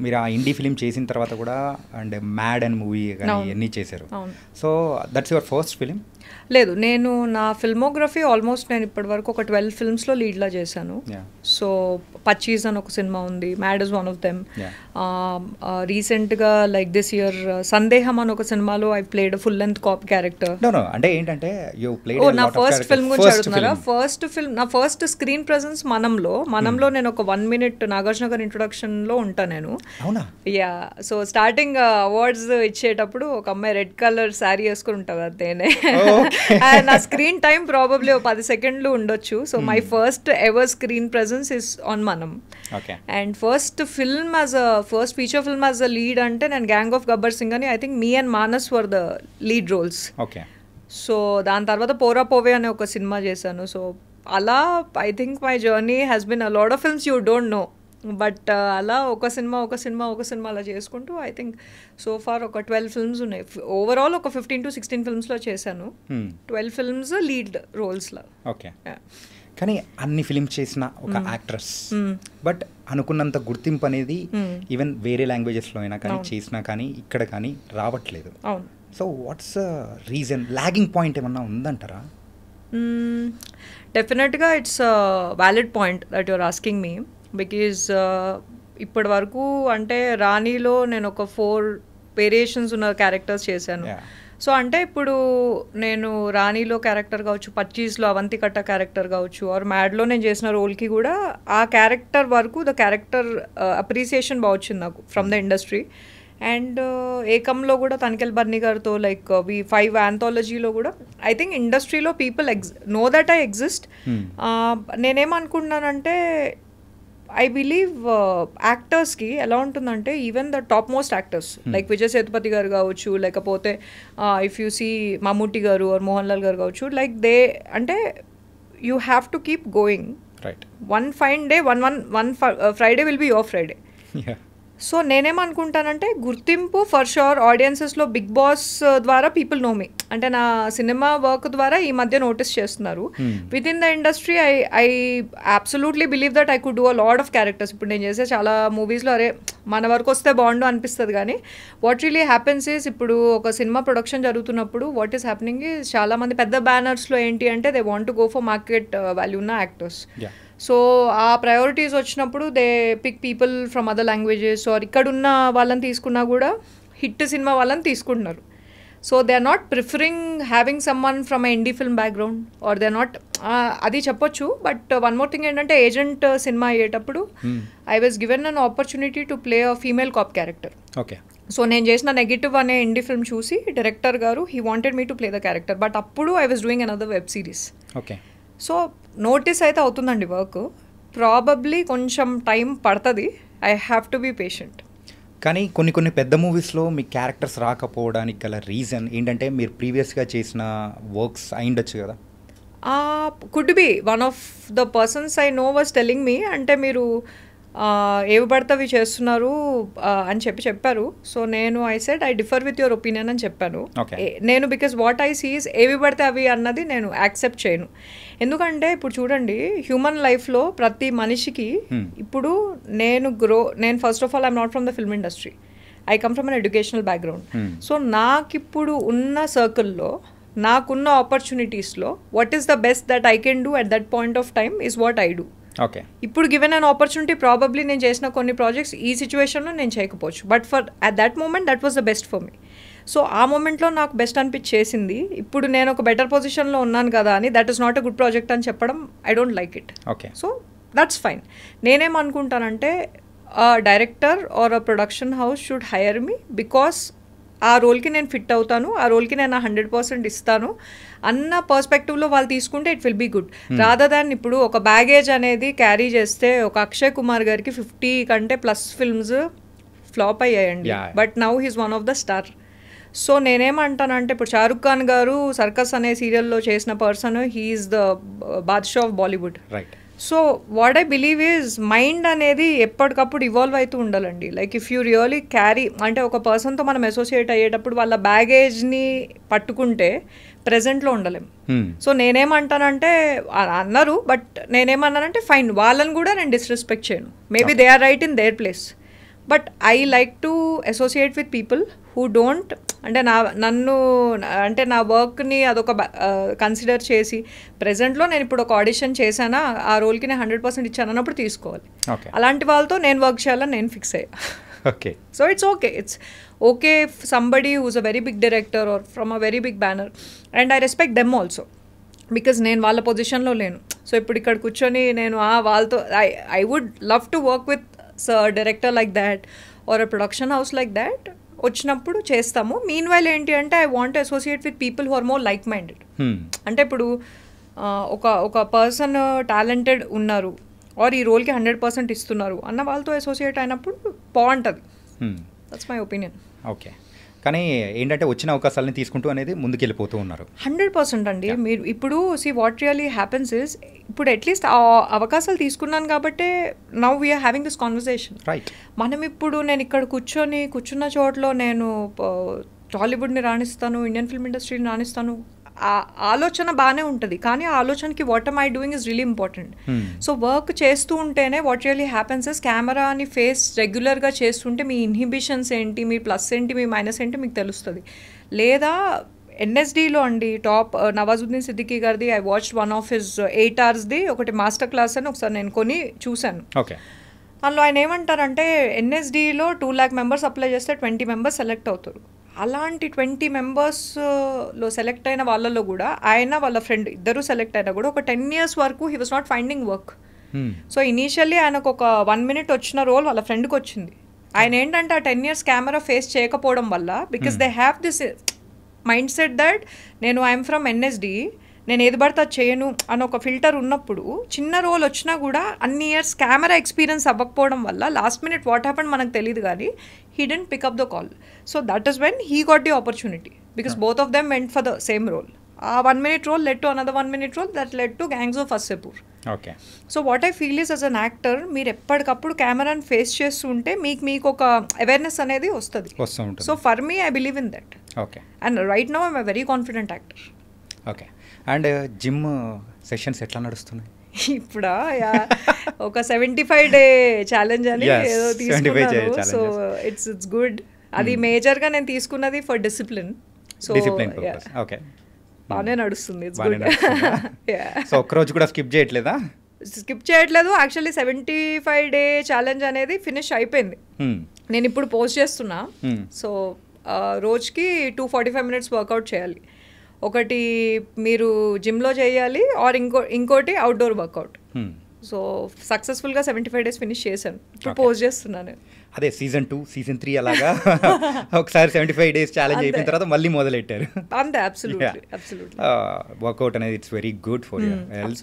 మీరు ఆ ఇండీ ఫిలిం చేసిన తర్వాత కూడా అండ్ మ్యాడ్ అండ్ మూవీ కానీ ఇవన్నీ చేశారు. So that's your first film? లేదు, నేను నా ఫిల్మోగ్రఫీ ఆల్మోస్ట్ నేను ఇప్పటి వరకు ఒక 12 ఫిల్మ్స్లో లీడ్లా చేశాను. సో పచ్చీస్ అని ఒక సినిమా ఉంది, mad is one of them. రీసెంట్గా లైక్ దిస్ ఇయర్ సందేహం అని ఒక సినిమాలో I played full length cap character. అంటే ఏంటంటే నా ఫస్ట్ ఫిల్మ్ గురించి అడుగుతున్నారా? ఫస్ట్ ఫిల్మ్, నా ఫస్ట్ స్క్రీన్ ప్రెజెన్స్ మనంలో నేను ఒక 1 minute నాగార్జున గారి ఇంట్రొడక్షన్లో ఉంటాను నేను. యా, సో స్టార్టింగ్ అవార్డ్స్ ఇచ్చేటప్పుడు ఒక అమ్మాయి రెడ్ కలర్ శారీ వేసుకుని ఉంటుంది, అదేనే. నా స్క్రీన్ టైం ప్రాబబ్లీ 10 seconds ఉండొచ్చు. So my first ever screen presence is on Manam. And first film first feature film as a lead అంటే నేను గ్యాంగ్ ఆఫ్ గబ్బర్ సింగ్ అని, I think me and Manas were the lead roles. So దాని తర్వాత పోరా పోవే అనే ఒక సినిమా చేశాను. సో అలా I think my journey has been a lot of films you don't know, but అలా ఒక సినిమా అలా చేసుకుంటూ ఐ థింక్ సో ఫార్ ఒక 12 ఫిల్మ్స్ ఉన్నాయి. ఓవరాల్ ఒక 15 to 16 ఫిల్మ్స్లో చేశాను. 12 ఫిల్మ్స్ లీడ్ రోల్స్లో. ఓకే, కానీ అన్ని ఫిల్మ్స్ చేసిన ఒక యాక్ట్రెస్, బట్ అనుకున్నంత గుర్తింపు అనేది ఈవెన్ వేరే లాంగ్వేజెస్లో అయినా కానీ చేసినా కానీ ఇక్కడ కానీ రావట్లేదు. So what's reason, lagging point ఏమన్నా ఉందంటారా? డెఫినెట్గా it's valid point that you're asking me. Because ఇప్పటి వరకు అంటే రాణిలో నేను ఒక 4 వేరియేషన్స్ ఉన్న క్యారెక్టర్స్ చేశాను. సో అంటే ఇప్పుడు నేను రాణిలో క్యారెక్టర్ కావచ్చు, పచ్చీస్లో అవంతికట్ట క్యారెక్టర్ కావచ్చు, ఆర్ మ్యాడ్లో నేను చేసిన రోల్కి కూడా ఆ క్యారెక్టర్ వరకు ద క్యారెక్టర్ అప్రిసియేషన్ బాగా వచ్చింది నాకు ఫ్రమ్ ద ఇండస్ట్రీ. అండ్ ఏకంలో కూడా తనికెల్ బర్ని గారితో లైక్ 5 ఆంథాలజీలో కూడా ఐ థింక్ ఇండస్ట్రీలో people know that I exist. నేనేమనుకుంటున్నానంటే ఐ బిలీవ్ యాక్టర్స్కి ఎలా ఉంటుందంటే even the top most actors like Vijay Sethupathi garu కావచ్చు, లేకపోతే ఇఫ్ యూ సీ మమ్ముట్టి గారు ఆర్ మోహన్ లాల్ గారు కావచ్చు, లైక్ దే అంటే you have to keep going. One fine day one Friday will be your Friday. So నేనేమనుకుంటానంటే గుర్తింపు ఫర్ షూర్ ఆడియన్సెస్లో బిగ్ బాస్ ద్వారా people know me, అంటే నా సినిమా వర్క్ ద్వారా ఈ మధ్య నోటీస్ చేస్తున్నారు. Within the industry I absolutely believe that I could do a lot of characters. ఇప్పుడు నేను చేసే చాలా మూవీస్లో అరే మన వరకు వస్తే బాగుండు అనిపిస్తుంది, కానీ వాట్ రియలీ హ్యాపెన్స్ ఈస్ ఇప్పుడు ఒక సినిమా ప్రొడక్షన్ జరుగుతున్నప్పుడు వాట్ ఈస్ హ్యాపెనింగ్ ఈజ్ చాలామంది పెద్ద బ్యానర్స్లో ఏంటి అంటే they want to go for market value ఉన్న యాక్టర్స్. సో ఆ ప్రయారిటీస్ వచ్చినప్పుడు they pick people from other languages, or ఇక్కడున్న వాళ్ళని తీసుకున్నా కూడా హిట్ సినిమా వాళ్ళని తీసుకుంటున్నారు. So they are not preferring having someone from a indie film background, or they are not, అది చెప్పొచ్చు. బట్ వన్ మోర్ థింగ్ ఏంటంటే ఏజెంట్ సినిమా అయ్యేటప్పుడు I was given an opportunity to play a female cop character. So నేను చేసిన negative అనే indie film చూసి director గారు he wanted me to play the character, but అప్పుడు I was doing another web series. So notice అయితే అవుతుందండి work, probably కొంచెం time పడుతుంది. I have to be patient. కానీ కొన్ని పెద్ద మూవీస్లో మీ క్యారెక్టర్స్ రాకపోవడానికి గల రీజన్ ఏంటంటే మీరు ప్రీవియస్గా చేసిన వర్క్స్ అయిండొచ్చు కదా? Could be one of the persons I know was telling me, అంటే మీరు ఏవి పడితే అవి చేస్తున్నారు అని చెప్పారు. సో నేను I said I differ with your opinion అని చెప్పాను నేను. బికాస్ వాట్ ఐ సీస్ ఏవి పడితే అవి అన్నది నేను యాక్సెప్ట్ చేయను. ఎందుకంటే ఇప్పుడు చూడండి, హ్యూమన్ లైఫ్లో ప్రతి మనిషికి ఇప్పుడు నేను first of all I'm not from the film industry, I come from an educational background. So నాకిప్పుడు ఉన్న సర్కిల్లో నాకున్న ఆపర్చునిటీస్లో what is the best that I can do at that point of time is what I do. ఇప్పుడు given an opportunity probably నేను చేసిన కొన్ని projects ఈ సిచ్యువేషన్లో నేను చేయకపోవచ్చు, but for at that moment that was the best for me. So ఆ మూమెంట్లో నాకు బెస్ట్ అనిపించేసింది. ఇప్పుడు నేను ఒక బెటర్ పొజిషన్లో ఉన్నాను కదా అని that is not a good project అని చెప్పడం I don't like it. So that's fine. నేనేమనుకుంటానంటే director or a production house should hire me because ఆ రోల్కి నేను ఫిట్ అవుతాను, ఆ రోల్కి నేను 100% ఇస్తాను అన్న పర్స్పెక్టివ్లో వాళ్ళు తీసుకుంటే it will be good. Rather than ఇప్పుడు ఒక బ్యాగేజ్ అనేది క్యారీ చేస్తే ఒక అక్షయ్ కుమార్ గారికి 50 కంటే ప్లస్ ఫిల్మ్స్ ఫ్లాప్ అయ్యాయండి, but now he's one of the star. So నేనేమంటానంటే ఇప్పుడు షారుఖ్ ఖాన్ గారు సర్కస్ అనే సీరియల్లో చేసిన person, he is the Badshah of Bollywood. So what I believe is mind అనేది ఎప్పటికప్పుడు ఇవాల్వ్ అవుతూ ఉండాలండి. Like if you really carry, అంటే ఒక పర్సన్తో మనం అసోసియేట్ అయ్యేటప్పుడు వాళ్ళ బ్యాగేజ్ని పట్టుకుంటే ప్రెజెంట్లో ఉండలేం. సో నేనేమంటానంటే అన్నారు, బట్ నేనేమన్నానంటే ఫైన్, వాళ్ళని కూడా నేను డిస్రెస్పెక్ట్ చేయను. Maybe they are right in their place, but I like to associate with people who don't అంటే నన్ను అంటే నా వర్క్ని అదొక కన్సిడర్ చేసి ప్రెజెంట్లో నేను ఇప్పుడు ఒక ఆడిషన్ చేశానా ఆ రోల్కి నేను 100% ఇచ్చాను అన్నప్పుడు తీసుకోవాలి. అలాంటి వాళ్ళతో నేను వర్క్ చేయాలని నేను ఫిక్స్ అయ్యా. Okay. So it's okay somebody who's a very big director or from a very big banner and I respect them also because నేను వాళ్ళ పొజిషన్లో లేను. సో ఇప్పుడు ఇక్కడ కూర్చొని నేను వాళ్ళతో I would love to work with director like that or a production house like that వచ్చినప్పుడు చేస్తాము. మీన్ వైల్ ఏంటి అంటే I want associate with people who are more like minded. అంటే ఇప్పుడు ఒక పర్సన్ టాలెంటెడ్ ఉన్నారు ఆర్ ఈ రోల్కి 100% ఇస్తున్నారు అన్న వాళ్ళతో అసోసియేట్ అయినప్పుడు బాగుంటుంది. That's my opinion. ఓకే. కానీ ఏంటంటే వచ్చిన అవకాశాలని తీసుకుంటూ అనేది ముందుకెళ్ళిపోతూ ఉన్నారు. 100% అండి. మీరు ఇప్పుడు వాట్ రియలీ హ్యాపెన్స్ ఇస్ ఇప్పుడు అట్లీస్ట్ ఆ అవకాశాలు తీసుకున్నాను కాబట్టి now we're having this conversation. Right. మనం ఇప్పుడు నేను ఇక్కడ కూర్చున్న చోట్లో నేను టాలీవుడ్ని రాణిస్తాను, ఇండియన్ ఫిల్మ్ ఇండస్ట్రీని రాణిస్తాను, ఆ ఆలోచన బాగానే ఉంటుంది. కానీ ఆ ఆలోచనకి what am I doing is really important. So work చేస్తూ ఉంటేనే వాట్ రియలీ హ్యాపెన్స్ ఇస్ కెమెరాని ఫేస్ రెగ్యులర్గా చేస్తుంటే మీ ఇన్హిబిషన్స్ ఏంటి, మీ ప్లస్ ఏంటి, మీ మైనస్ ఏంటి మీకు తెలుస్తుంది. లేదా ఎన్ఎస్డిలో అండి టాప్ నవాజుద్దీన్ సిద్దికీ గారిది I watched one of his 8 hours ఒకటి మాస్టర్ క్లాస్ అని ఒకసారి నేను కొని చూశాను. ఓకే. అందులో ఆయన ఏమంటారంటే ఎన్ఎస్డిలో 2 lakh members అప్లై చేస్తే 20 members సెలెక్ట్ అవుతారు. అలాంటి 20 members సెలెక్ట్ అయిన వాళ్ళలో కూడా ఆయన వాళ్ళ ఫ్రెండ్ ఇద్దరు సెలెక్ట్ అయినా కూడా ఒక 10 years వరకు he was not finding work. So initially ఆయనకు ఒక 1 minute వచ్చిన రోల్ వాళ్ళ ఫ్రెండ్కి వచ్చింది. ఆయన ఏంటంటే ఆ 10 years కెమెరా ఫేస్ చేయకపోవడం వల్ల because they have this mind set that నేను ఐఎమ్ ఫ్రమ్ ఎన్ఎస్డి, నేను ఏది పడితే అది చేయను అని ఒక ఫిల్టర్ ఉన్నప్పుడు చిన్న రోల్ వచ్చినా కూడా అన్ని ఇయర్స్ కెమెరా ఎక్స్పీరియన్స్ అవ్వకపోవడం వల్ల లాస్ట్ మినిట్ వాట్ హ్యాపెండ్ మనకు తెలియదు కానీ he didn't pick up the call. So that is when he got the opportunity because both of them went for the same role. ఆ 1 minute role led to another 1 minute role that led to gangs of వస్సేపూర్. Okay. So what I feel is as an actor మీరు ఎప్పటికప్పుడు కెమెరాని face చేస్తుంటే మీకు ఒక awareness అనేది వస్తుంది. So for me I believe in that. Okay. And right now I'm a very confident actor. Okay. And gym sessions ఎట్లా నడుస్తున్నాయి ఇప్పుడా? ఒక 75 day ఛాలెంజ్ అని ఏదో తీసుకున్నాను. So it's good. అది మేజర్గా నేను తీసుకున్నది ఫర్ డిసిప్లిన్. సో ఓకే, బాగానే నడుస్తుంది. సో ఒక్కరోజు కూడా స్కిప్ చేయట్లేదా? స్కిప్ చేయట్లేదు. యాక్చువల్లీ 75 day ఛాలెంజ్ అనేది ఫినిష్ అయిపోయింది. నేను ఇప్పుడు పోస్ట్ చేస్తున్నా. సో రోజుకి 245 minutes వర్కౌట్ చేయాలి. ఒకటి మీరు జిమ్లో చేయాలి ఆర్ ఇంకోటి అవుట్డోర్ వర్కౌట్. సో సక్సెస్ఫుల్గా 75 days ఫినిష్ చేశాను. ఇప్పుడు పోస్ట్ చేస్తున్నాను. అదే Season 2 Season 3 అలాగా ఒకసారి 75 days ఛాలెంజ్ అయిపోయిన తర్వాత మళ్ళీ మొదలెట్టారు. అంతే. అబ్సల్యూట్లీ. వర్కౌట్ అనేది it's very good for your health.